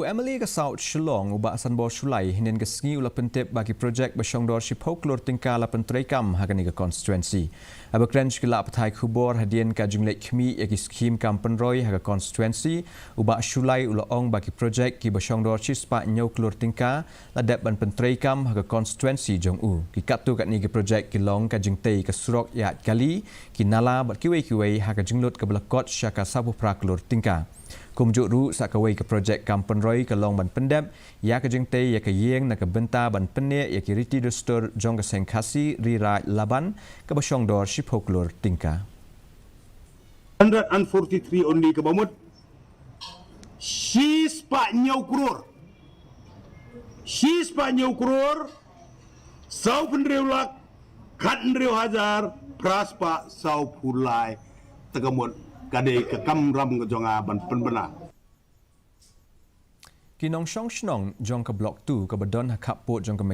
Emily ke South Shillong ubah sanbor sulai hinin ke sengi ula pentip bagi projek bersyongdor shipok lor tingkah lapan terekam hagani ke Constituency. Abakrench ke lap petai kubor hadian ke jumlah Khmih yaki Skhim kampen roy haga Constituency ubah sulai ula ong bagi projek ki bersyongdor shispa nyok lor tingkah ladap ban penterekam haga Constituency jong u. Ki katu kat ni ke projek ki long ka jengtei ke surok yaat kali ki nala bat kiwei haga jenglut ke belakot syaka sabuh prak lor tingkah. Kumjuk ru sakawai ke projek kampen roy ke long ban pendap ya ke jengtei ya ke yeng na ke benta ban penne ya ke riti dostor jong ke KHASI rira laban ke basyongdor shipok lor tingkah 143 only ke bamut she's pa nyau kuror sau penriu lak kat penriu hajar praspa sau pulai tegamut kade ke kamram ke jonga ban penbena Kinong Shong Shnong jong ke blok 2 ke bedon hakap pot jong ke